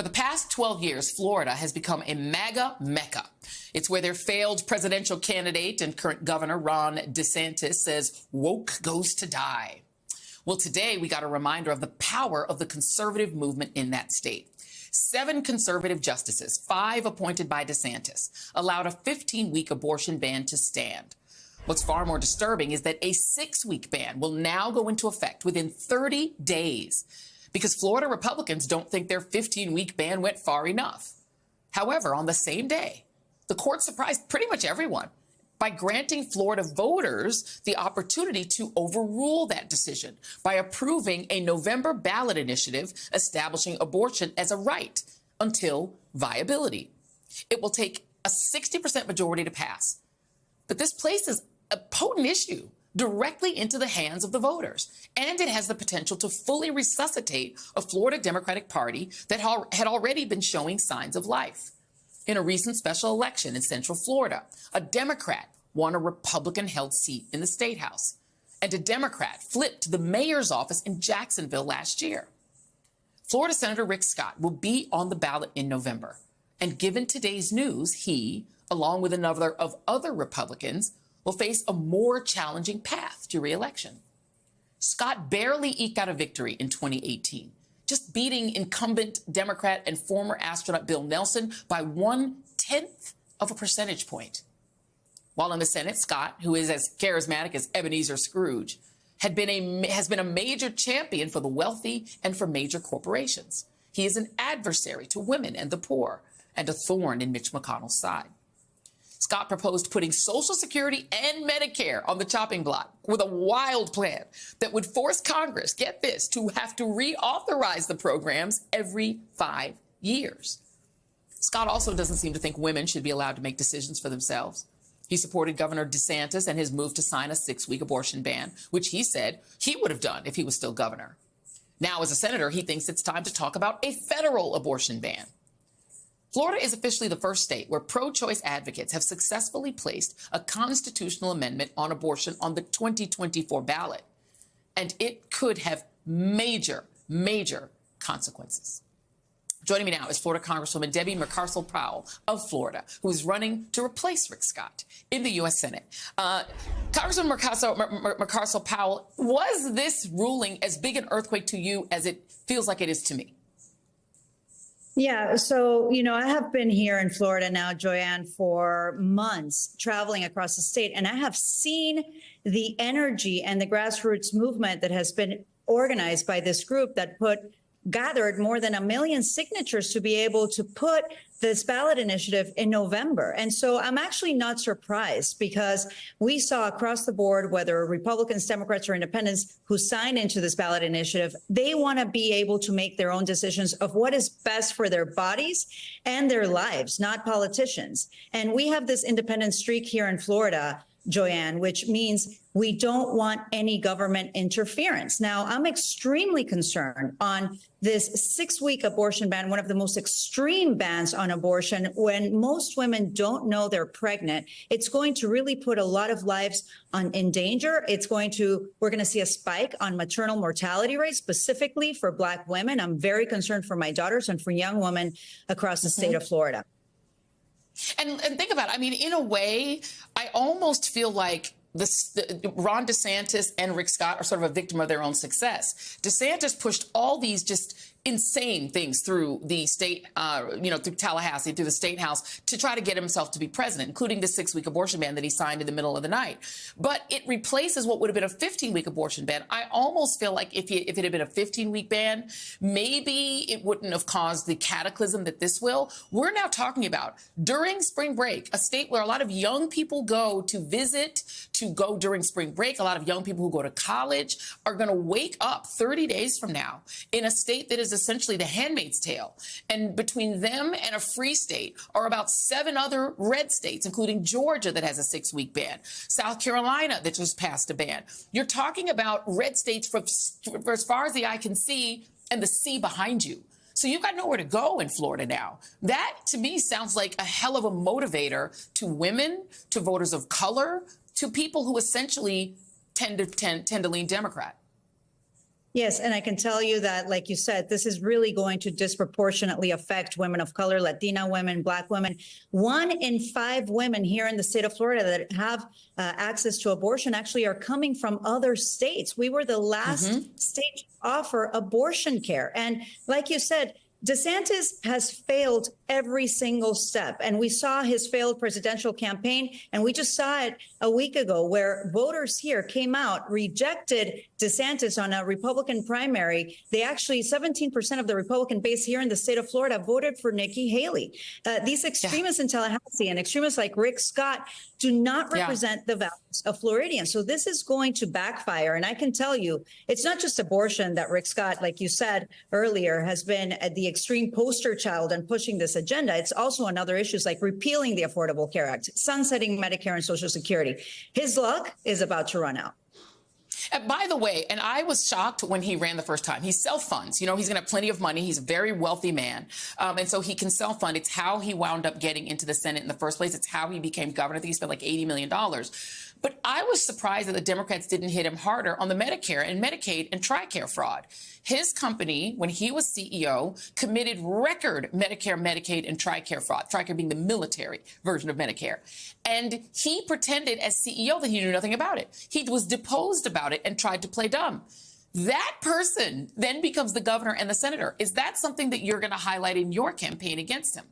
For the past 12 years, Florida has become a MAGA mecca. It's where their failed presidential candidate and current governor, Ron DeSantis, says woke goes to die. Well, today we got a reminder of the power of the conservative movement in that state. 7 conservative justices, 5 appointed by DeSantis, allowed a 15-week abortion ban to stand. What's far more disturbing is that a 6-week ban will now go into effect within 30 days because Florida Republicans don't think their 15-week ban went far enough. However, on the same day, the court surprised pretty much everyone by granting Florida voters the opportunity to overrule that decision by approving a November ballot initiative establishing abortion as a right until viability. It will take a 60% majority to pass. But this places a potent issue directly into the hands of the voters, and it has the potential to fully resuscitate a Florida Democratic Party that had already been showing signs of life. In a recent special election in Central Florida, a Democrat won a Republican-held seat in the State House, and a Democrat flipped the mayor's office in Jacksonville last year. Florida Senator Rick Scott will be on the ballot in November, and given today's news, he, along with another of other Republicans, will face a more challenging path to re-election. Scott barely eked out a victory in 2018, just beating incumbent Democrat and former astronaut Bill Nelson by 1/10 of a percentage point. While in the Senate, Scott, who is as charismatic as Ebenezer Scrooge, has been a major champion for the wealthy and for major corporations. He is an adversary to women and the poor and a thorn in Mitch McConnell's side. Scott proposed putting Social Security and Medicare on the chopping block with a wild plan that would force Congress, get this, to have to reauthorize the programs every 5 years. Scott also doesn't seem to think women should be allowed to make decisions for themselves. He supported Governor DeSantis and his move to sign a 6-week abortion ban, which he said he would have done if he was still governor. Now, as a senator, he thinks it's time to talk about a federal abortion ban. Florida is officially the first state where pro-choice advocates have successfully placed a constitutional amendment on abortion on the 2024 ballot. And it could have major, major consequences. Joining me now is Florida Congresswoman Debbie Mucarsel-Powell of Florida, who is running to replace Rick Scott in the U.S. Senate. Congresswoman Mucarsel-Powell, was this ruling as big an earthquake to you as it feels like it is to me? Yeah, so, I have been here in Florida now, Joyanne, for months, traveling across the state, and I have seen the energy and the grassroots movement that has been organized by this group that gathered more than 1 million signatures to be able to put this ballot initiative in November. And so I'm actually not surprised because we saw across the board, whether Republicans, Democrats, or independents who signed into this ballot initiative, they want to be able to make their own decisions of what is best for their bodies and their lives, not politicians. And we have this independent streak here in Florida, Joyanne, which means we don't want any government interference. Now, I'm extremely concerned on this 6-week abortion ban, one of the most extreme bans on abortion, when most women don't know they're pregnant. It's going to really put a lot of lives in danger. We're going to see a spike on maternal mortality rates, specifically for Black women. I'm very concerned for my daughters and for young women across the state of Florida. And think about it. I mean, in a way, I almost feel like Ron DeSantis and Rick Scott are sort of a victim of their own success. DeSantis pushed all these just insane things through the state, through Tallahassee, through the state house to try to get himself to be president, including the 6-week abortion ban that he signed in the middle of the night. But it replaces what would have been a 15-week abortion ban. I almost feel like if it had been a 15-week ban, maybe it wouldn't have caused the cataclysm that this will. We're now talking about during spring break, a state where a lot of young people go to visit, to go during spring break. A lot of young people who go to college are going to wake up 30 days from now in a state that is essentially the Handmaid's Tale. And between them and a free state are about 7 other red states, including Georgia that has a 6-week ban, South Carolina that just passed a ban. You're talking about red states for as far as the eye can see and the sea behind you. So you've got nowhere to go in Florida now. That, to me, sounds like a hell of a motivator to women, to voters of color, to people who essentially tend to lean Democrat. Yes, and I can tell you that, like you said, this is really going to disproportionately affect women of color, Latina women, Black women. 1 in 5 women here in the state of Florida that have access to abortion actually are coming from other states. We were the last state to offer abortion care. And like you said, DeSantis has failed every single step. And we saw his failed presidential campaign. And we just saw it a week ago where voters here came out, rejected DeSantis on a Republican primary. They actually, 17% of the Republican base here in the state of Florida voted for Nikki Haley. These extremists in Tallahassee and extremists like Rick Scott do not represent the values of Floridians. So this is going to backfire. And I can tell you, it's not just abortion that Rick Scott, like you said earlier, has been the extreme poster child and pushing this agenda. It's also on other issues like repealing the Affordable Care Act, sunsetting Medicare and Social Security. His luck is about to run out. By the way, and I was shocked when he ran the first time. He self-funds. You know, he's going to have plenty of money. He's a very wealthy man. And so he can self-fund. It's how he wound up getting into the Senate in the first place. It's how he became governor. I think he spent like $80 million. But I was surprised that the Democrats didn't hit him harder on the Medicare and Medicaid and TRICARE fraud. His company, when he was CEO, committed record Medicare, Medicaid, and TRICARE fraud, TRICARE being the military version of Medicare. And he pretended as CEO that he knew nothing about it. He was deposed about it and tried to play dumb. That person then becomes the governor and the senator. Is that something that you're going to highlight in your campaign against him?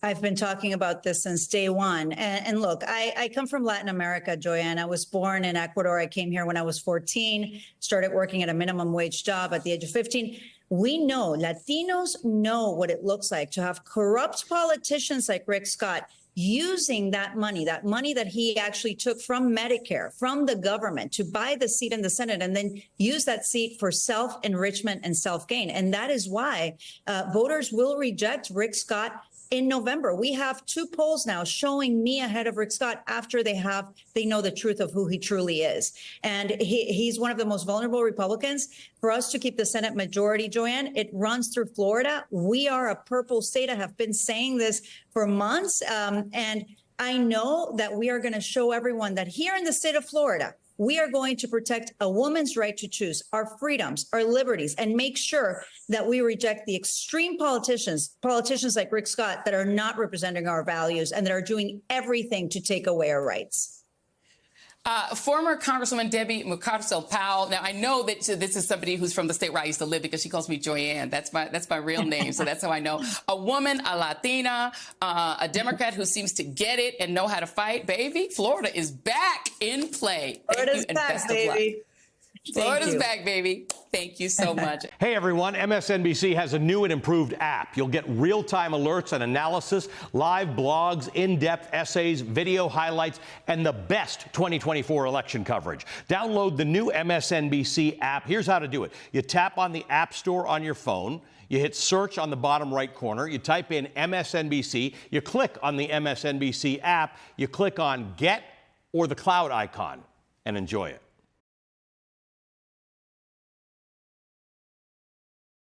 I've been talking about this since day one. And look, I come from Latin America, Joyanne. I was born in Ecuador. I came here when I was 14, started working at a minimum wage job at the age of 15. We know, Latinos know what it looks like to have corrupt politicians like Rick Scott using that money that he actually took from Medicare, from the government to buy the seat in the Senate and then use that seat for self-enrichment and self-gain. And that is why voters will reject Rick Scott in November. We have 2 polls now showing me ahead of Rick Scott after they know the truth of who he truly is. And he's one of the most vulnerable Republicans. For us to keep the Senate majority, Joyanne, it runs through Florida. We are a purple state. I have been saying this for months. And I know that we are going to show everyone that here in the state of Florida, we are going to protect a woman's right to choose, our freedoms, our liberties, and make sure that we reject the extreme politicians like Rick Scott that are not representing our values and that are doing everything to take away our rights. Former Congresswoman Debbie Mucarsel-Powell. Now, I know that this is somebody who's from the state where I used to live because she calls me Joyanne. That's my real name, so that's how I know. A woman, a Latina, a Democrat who seems to get it and know how to fight. Baby, Florida is back in play. Florida's back, baby. Florida's back, baby. Thank you so much. Hey, everyone. MSNBC has a new and improved app. You'll get real-time alerts and analysis, live blogs, in-depth essays, video highlights, and the best 2024 election coverage. Download the new MSNBC app. Here's how to do it. You tap on the App Store on your phone. You hit search on the bottom right corner. You type in MSNBC. You click on the MSNBC app. You click on Get or the cloud icon and enjoy it.